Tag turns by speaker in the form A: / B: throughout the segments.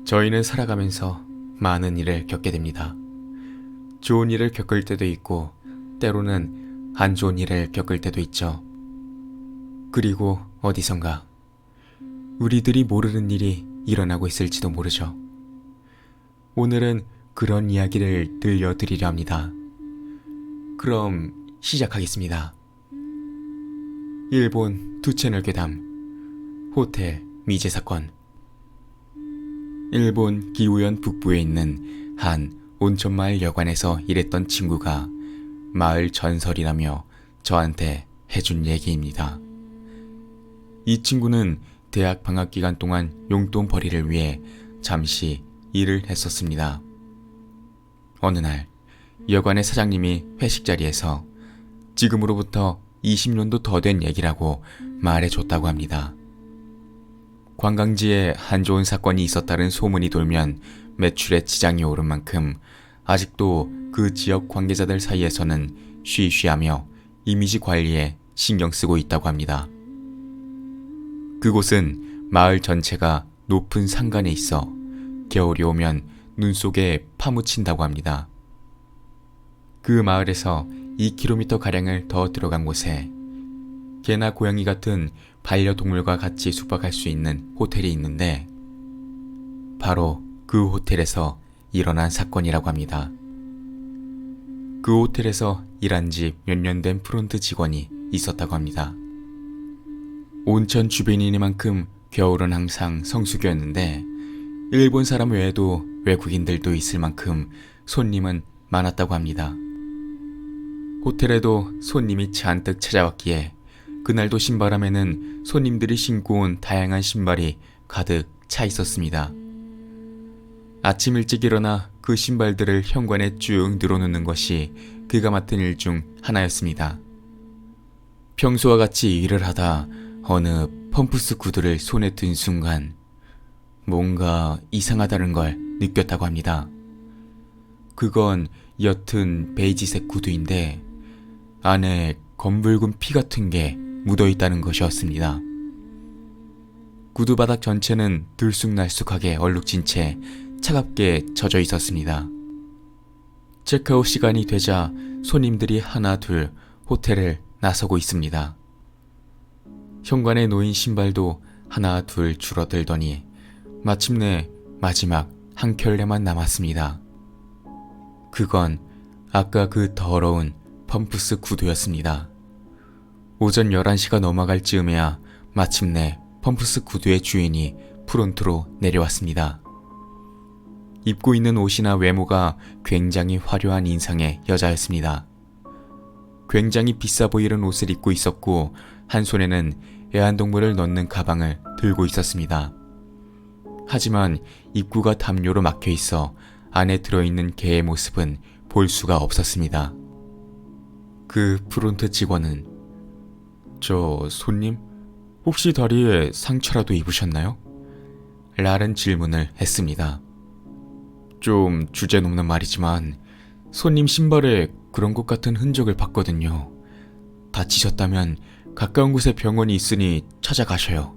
A: 저희는 살아가면서 많은 일을 겪게 됩니다. 좋은 일을 겪을 때도 있고 때로는 안 좋은 일을 겪을 때도 있죠. 그리고 어디선가 우리들이 모르는 일이 일어나고 있을지도 모르죠. 오늘은 그런 이야기를 들려드리려 합니다. 그럼 시작하겠습니다. 일본 두 채널 괴담 호텔 미제 사건. 일본 기우현 북부에 있는 한 온천마을 여관에서 일했던 친구가 마을 전설이라며 저한테 해준 얘기입니다. 이 친구는 대학 방학 기간 동안 용돈벌이를 위해 잠시 일을 했었습니다. 어느 날 여관의 사장님이 회식 자리에서 지금으로부터 20년도 더 된 얘기라고 말해줬다고 합니다. 관광지에 안 좋은 사건이 있었다는 소문이 돌면 매출에 지장이 오른 만큼 아직도 그 지역 관계자들 사이에서는 쉬쉬하며 이미지 관리에 신경 쓰고 있다고 합니다. 그곳은 마을 전체가 높은 산간에 있어 겨울이 오면 눈 속에 파묻힌다고 합니다. 그 마을에서 2km가량을 더 들어간 곳에 개나 고양이 같은 반려동물과 같이 숙박할 수 있는 호텔이 있는데 바로 그 호텔에서 일어난 사건이라고 합니다. 그 호텔에서 일한 지 몇 년 된 프론트 직원이 있었다고 합니다. 온천 주변이니만큼 겨울은 항상 성수기였는데 일본 사람 외에도 외국인들도 있을 만큼 손님은 많았다고 합니다. 호텔에도 손님이 잔뜩 찾아왔기에 그날도 신바람에는 손님들이 신고 온 다양한 신발이 가득 차 있었습니다. 아침 일찍 일어나 그 신발들을 현관에 쭉 늘어놓는 것이 그가 맡은 일 중 하나였습니다. 평소와 같이 일을 하다 어느 펌프스 구두를 손에 든 순간 뭔가 이상하다는 걸 느꼈다고 합니다. 그건 옅은 베이지색 구두인데 안에 검붉은 피 같은 게 묻어있다는 것이었습니다. 구두 바닥 전체는 들쑥날쑥하게 얼룩진 채 차갑게 젖어 있었습니다. 체크아웃 시간이 되자 손님들이 하나 둘 호텔을 나서고 있습니다. 현관에 놓인 신발도 하나 둘 줄어들더니 마침내 마지막 한 켤레만 남았습니다. 그건 아까 그 더러운 펌프스 구두였습니다. 오전 11시가 넘어갈 즈음에야 마침내 펌프스 구두의 주인이 프론트로 내려왔습니다. 입고 있는 옷이나 외모가 굉장히 화려한 인상의 여자였습니다. 굉장히 비싸 보이는 옷을 입고 있었고 한 손에는 애완동물을 넣는 가방을 들고 있었습니다. 하지만 입구가 담요로 막혀 있어 안에 들어있는 개의 모습은 볼 수가 없었습니다. 그 프론트 직원은 "저 손님, 혹시 다리에 상처라도 입으셨나요?" 라는 질문을 했습니다. 좀 주제넘는 말이지만 손님 신발에 그런 것 같은 흔적을 봤거든요. 다치셨다면 가까운 곳에 병원이 있으니 찾아가셔요.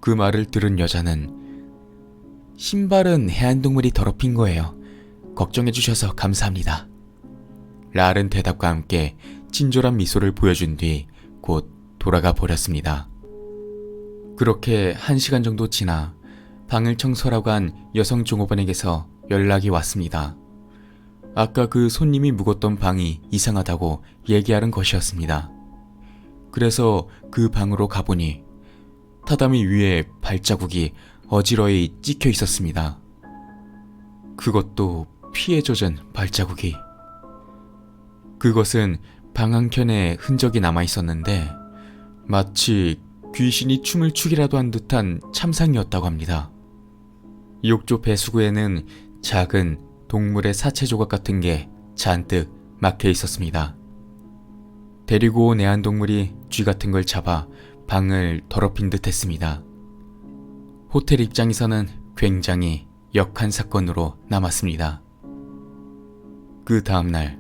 A: 그 말을 들은 여자는 "신발은 애완동물이 더럽힌 거예요. 걱정해주셔서 감사합니다." 라는 대답과 함께 친절한 미소를 보여준 뒤 곧 돌아가 버렸습니다. 그렇게 1시간 정도 지나 방을 청소하고 한 여성 종업원에게서 연락이 왔습니다. 아까 그 손님이 묵었던 방이 이상하다고 얘기하는 것이었습니다. 그래서 그 방으로 가보니 타다미 위에 발자국이 어지러이 찍혀 있었습니다. 그것도 피에 젖은 발자국이. 그것은 방 한켠에 흔적이 남아 있었는데 마치 귀신이 춤을 추기라도 한 듯한 참상이었다고 합니다. 욕조 배수구에는 작은 동물의 사체 조각 같은 게 잔뜩 막혀 있었습니다. 데리고 온 애완동물이 쥐 같은 걸 잡아 방을 더럽힌 듯 했습니다. 호텔 입장에서는 굉장히 역한 사건으로 남았습니다. 그 다음날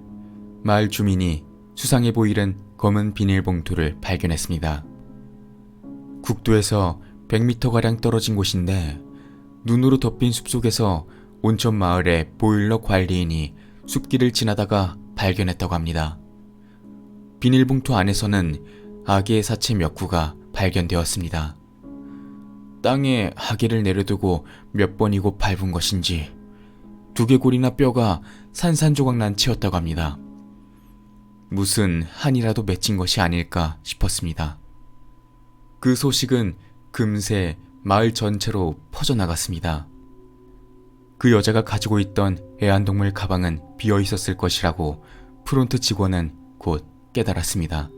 A: 마을 주민이 수상해 보이는 검은 비닐봉투를 발견했습니다. 국도에서 100m가량 떨어진 곳인데 눈으로 덮인 숲속에서 온천 마을의 보일러 관리인이 숲길을 지나다가 발견했다고 합니다. 비닐봉투 안에서는 아기의 사체 몇 구가 발견되었습니다. 땅에 아기를 내려두고 몇 번이고 밟은 것인지 두개골이나 뼈가 산산조각 난 채였다고 합니다. 무슨 한이라도 맺힌 것이 아닐까 싶었습니다. 그 소식은 금세 마을 전체로 퍼져나갔습니다. 그 여자가 가지고 있던 애완동물 가방은 비어 있었을 것이라고 프론트 직원은 곧 깨달았습니다.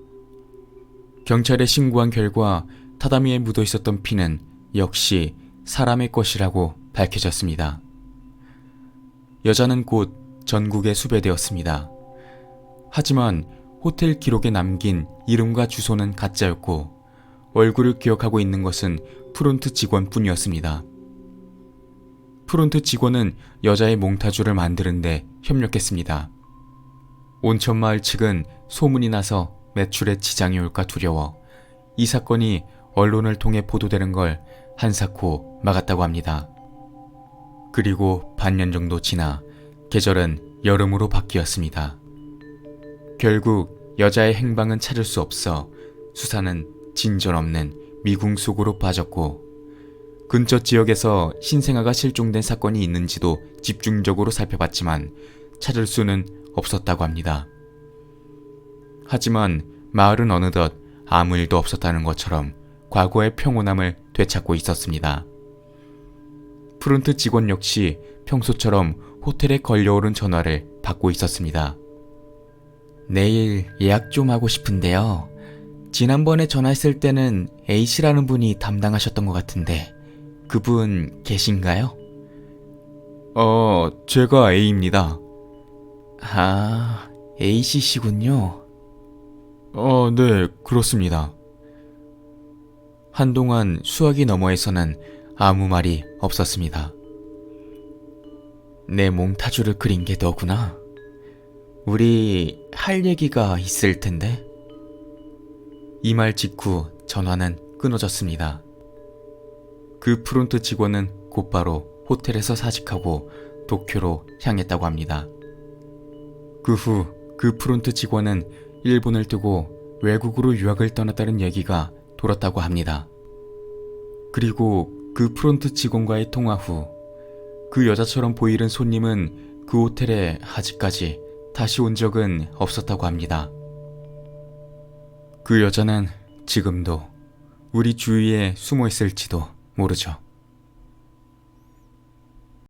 A: 경찰에 신고한 결과 타다미에 묻어 있었던 피는 역시 사람의 것이라고 밝혀졌습니다. 여자는 곧 전국에 수배되었습니다. 하지만 호텔 기록에 남긴 이름과 주소는 가짜였고 얼굴을 기억하고 있는 것은 프론트 직원뿐이었습니다. 프론트 직원은 여자의 몽타주를 만드는데 협력했습니다. 온천마을 측은 소문이 나서 매출에 지장이 올까 두려워 이 사건이 언론을 통해 보도되는 걸 한사코 막았다고 합니다. 그리고 반년 정도 지나 계절은 여름으로 바뀌었습니다. 결국 여자의 행방은 찾을 수 없어 수사는 진전없는 미궁 속으로 빠졌고 근처 지역에서 신생아가 실종된 사건이 있는지도 집중적으로 살펴봤지만 찾을 수는 없었다고 합니다. 하지만 마을은 어느덧 아무 일도 없었다는 것처럼 과거의 평온함을 되찾고 있었습니다. 프론트 직원 역시 평소처럼 호텔에 걸려오는 전화를 받고 있었습니다. 내일 예약 좀 하고 싶은데요. 지난번에 전화했을 때는 A씨라는 분이 담당하셨던 것 같은데 그분 계신가요? 제가 A입니다. 아, A씨시군요. 네, 그렇습니다. 한동안 수화기 너머에서는 아무 말이 없었습니다. 내 몽타주를 그린 게 너구나. 우리 할 얘기가 있을 텐데. 이 말 직후 전화는 끊어졌습니다. 그 프론트 직원은 곧바로 호텔에서 사직하고 도쿄로 향했다고 합니다. 그 후 그 프론트 직원은 일본을 두고 외국으로 유학을 떠났다는 얘기가 돌았다고 합니다. 그리고 그 프론트 직원과의 통화 후 그 여자처럼 보이는 손님은 그 호텔에 아직까지 다시 온 적은 없었다고 합니다. 그 여자는 지금도 우리 주위에 숨어 있을지도 모르죠.